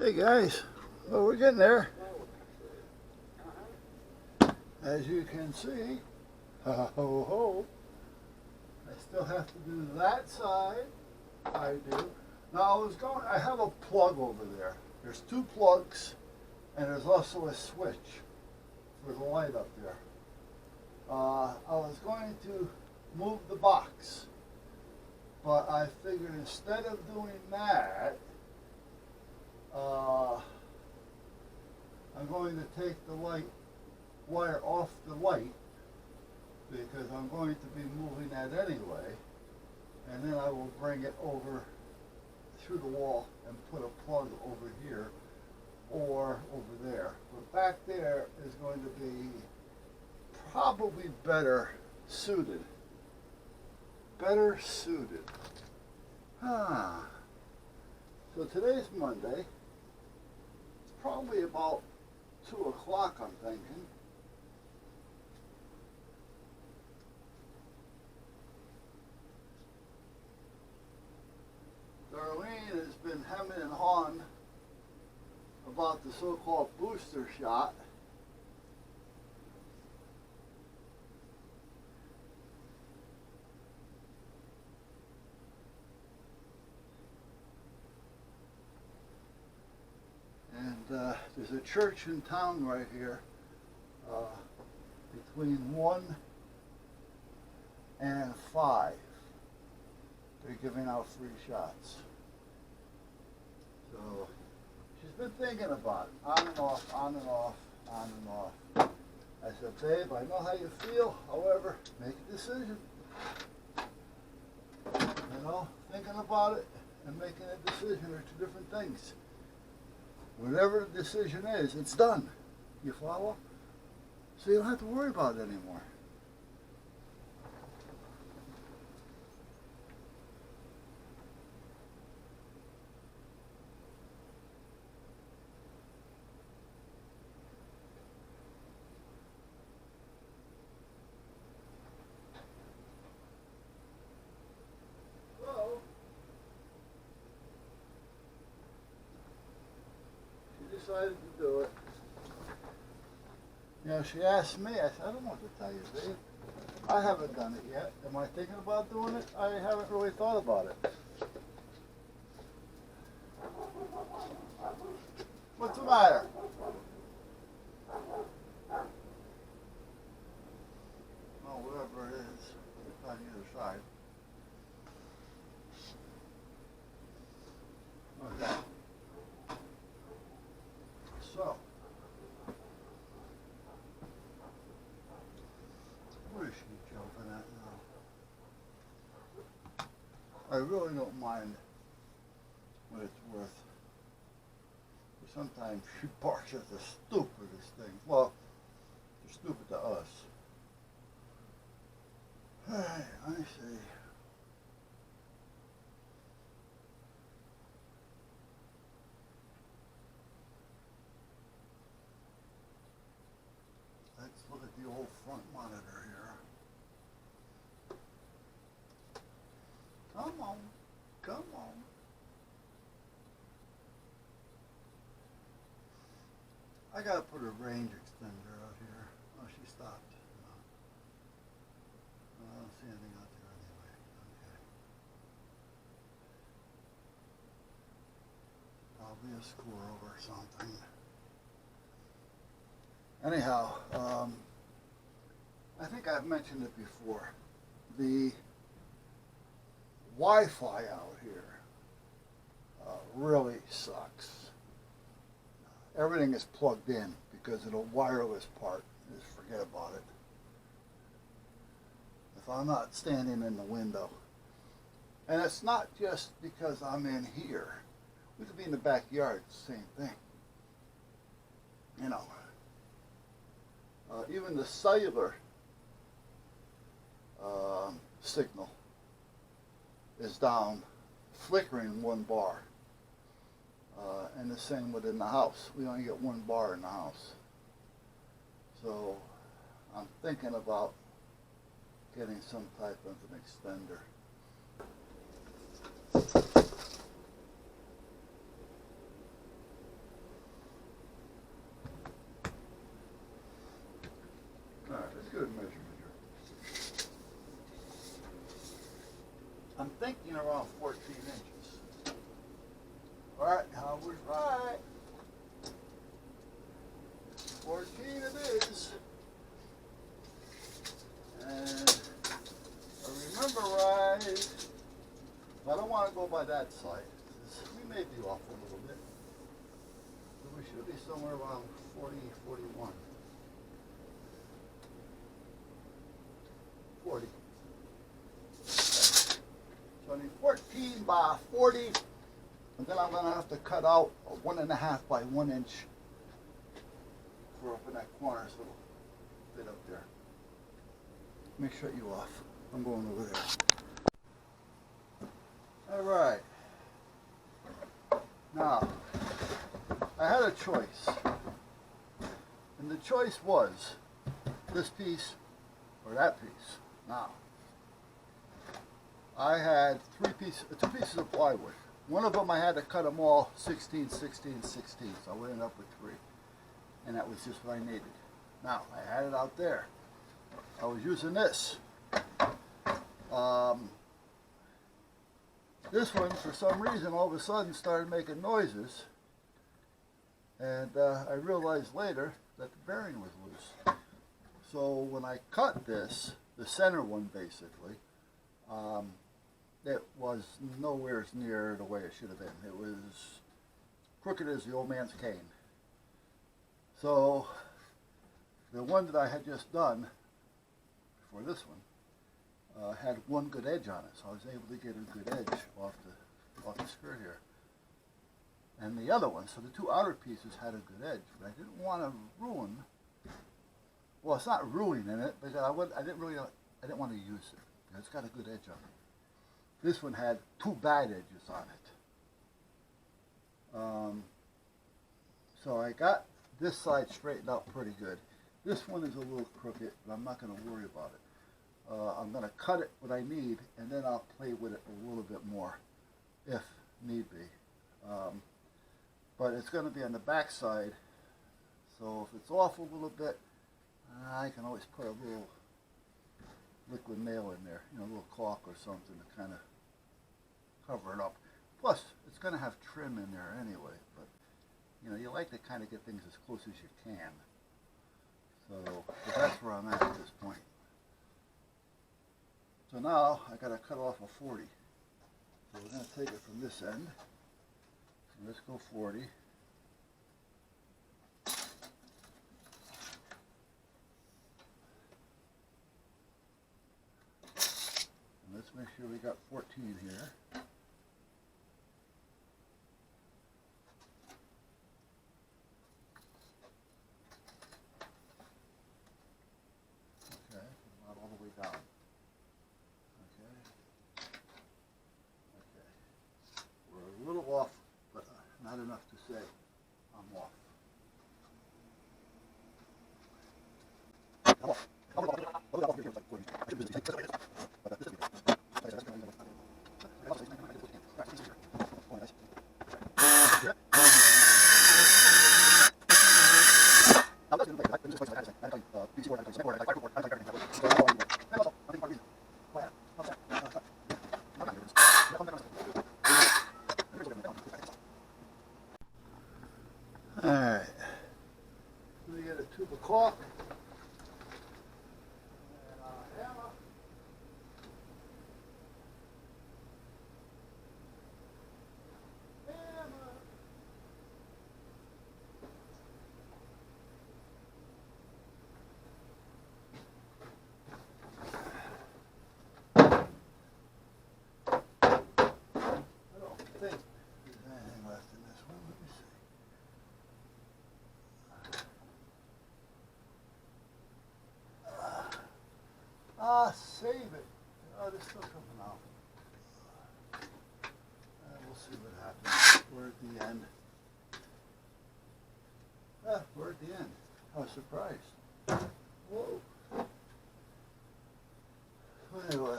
Hey guys, well we're getting there. As you can see, ho ho ho. I still have to do that side. I do. Now I have a plug over there. There's two plugs and there's also a switch for the light up there. I was going to move the box, but I figured instead of doing that, I'm going to take the light wire off the light because I'm going to be moving that anyway, and then I will bring it over through the wall and put a plug over here or over there. But back there is going to be probably better suited. Better suited. So today's Monday. It's probably about 2 o'clock, I'm thinking. Darlene has been hemming and hawing about the so-called booster shot. And there's a church in town right here between 1 and 5. They're giving out free shots. So she's been thinking about it, on and off, on and off, on and off. I said, babe, I know how you feel. However, make a decision. You know, thinking about it and making a decision are two different things. Whatever the decision is, it's done. You follow? So you don't have to worry about it anymore. Decided to do it. You know, she asked me, I said, I don't know what to tell you, Dave. I haven't done it yet. Am I thinking about doing it? I haven't really thought about it. What's the matter? Oh, whatever it is, on either side. Okay. So, what is she jumping at now? I really don't mind what it's worth. But sometimes she barks at the stupidest thing. Well, they're stupid to us. I see. Let's look at the old front monitor here. Come on, come on. I gotta put a range extender out here. Oh, she stopped. No. I don't see anything out there anyway. Okay. Probably a squirrel or something. Anyhow, I think I've mentioned it before. The Wi-Fi out here really sucks. Everything is plugged in because of the wireless part. Just forget about it. If I'm not standing in the window, and it's not just because I'm in here. We could be in the backyard, same thing. You know. Even the cellular signal is down, flickering 1 bar. And the same within the house. We only get 1 bar in the house. So I'm thinking about getting some type of an extender. thinking around 14 inches. Alright, I was right. 14 it is. And if I remember right, I don't want to go by that side. We may be off a little bit. So we should be somewhere around 40, 41. 40. Okay. So I need 14 by 40. And then I'm going to have to cut out a 1.5 by 1 inch for up in that corner, so it'll fit up there. Let me shut you off. I'm going over there. All right. Now, I had a choice. And the choice was this piece or that piece. Now, I had two pieces of plywood. One of them I had to cut them all 16, 16, 16. So I ended up with 3. And that was just what I needed. Now, I had it out there. I was using this. This one, for some reason, all of a sudden started making noises. And I realized later that the bearing was loose. So when I cut this, the center one basically, it was nowhere near the way it should have been. It was crooked as the old man's cane. So the one that I had just done for this one had one good edge on it, so I was able to get a good edge off the skirt here. And the other one, so the 2 outer pieces had a good edge, but I didn't want to ruin. Well, it's not ruining it, but I didn't want to use it. It's got a good edge on it. This one had 2 bad edges on it. So I got this side straightened out pretty good. This one is a little crooked, but I'm not going to worry about it. I'm going to cut it what I need, and then I'll play with it a little bit more, if need be. But it's going to be on the back side, so if it's off a little bit, I can always put a little liquid nail in there, a little caulk or something to kind of cover it up. Plus, it's going to have trim in there anyway, but you like to kind of get things as close as you can. So that's where I'm at this point. So now I got to cut off a 40. So we're going to take it from this end. So let's go 40. And let's make sure we got 14 here. Okay, not all the way down. A little off, but not enough to say I'm off. Alright, let me get a tube of caulk and a hammer. I don't think there's anything left in this one. Let me see. Save it. Oh, there's still something out. We'll see what happens. We're at the end. We're at the end. I was surprised. Whoa. Anyway.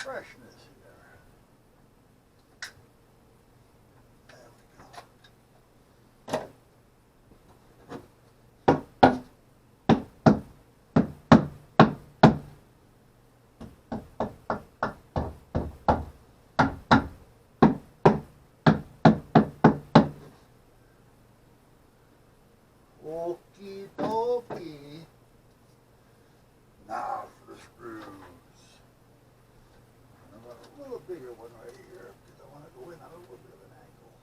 freshness here. There we go. Okie dokie. Now for the screws. I want a little bigger one right here because I want to go in on a little bit of an angle.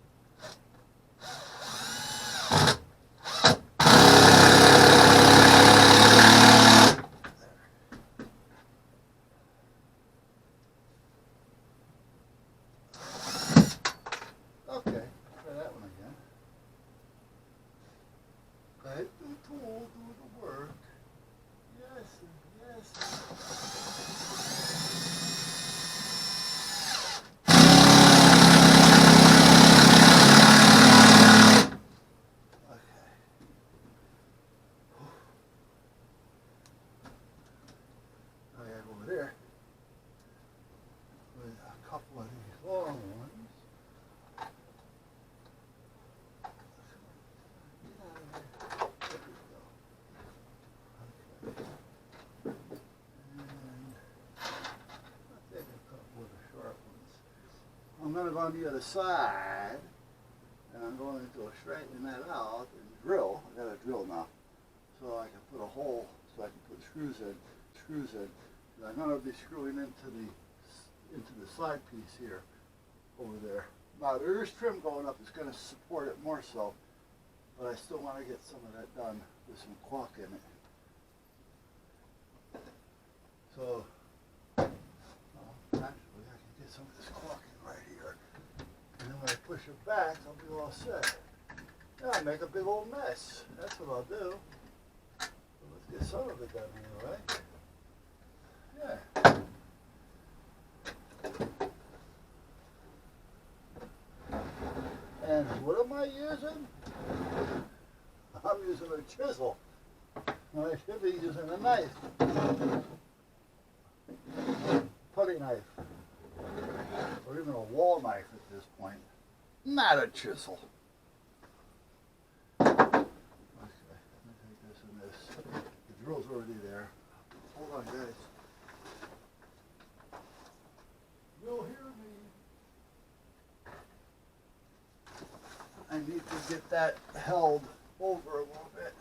Okay, try that one again. Let the tool do the work. Yes, yes. Over there with a couple of these long ones. There we go. Okay. And I'll take a couple of the sharp ones. I'm going to go on the other side and I'm going to go straighten that out and drill. I got a drill now. So I can put a hole so I can put screws in. I'm going to be screwing into the side piece here, over there. Now there is trim going up. It's going to support it more so, but I still want to get some of that done with some caulk in it. So, actually I can get some of this caulk in right here, and then when I push it back, I'll be all set. Yeah, I'll make a big old mess. That's what I'll do. So let's get some of it done anyway. Yeah. And what am I using? I'm using a chisel. I should be using a knife. Putty knife. Or even a wall knife at this point. Not a chisel. Okay, let me take this and this. The drill's already there. Hold on, guys. You'll hear me. I need to get that held over a little bit.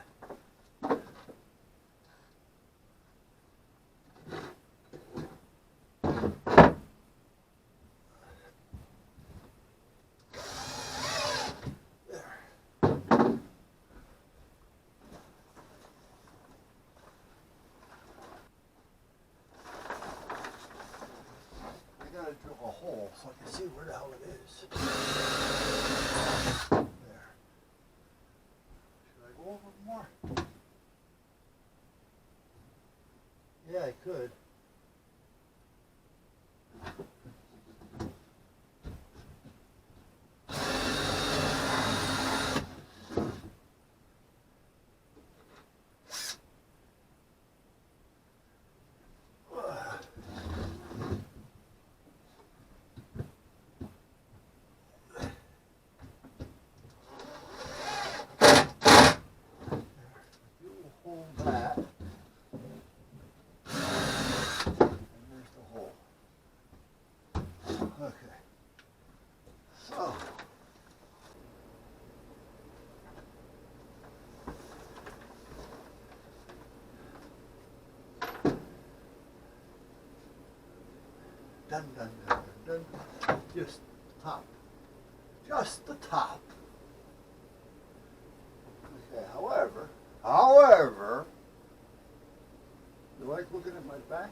Drill a hole so I can see where the hell it is. There. Should I go over more? Yeah, I could. Dun, dun, dun, dun, dun. Just the top. Just the top. Okay, however, you like looking at my back?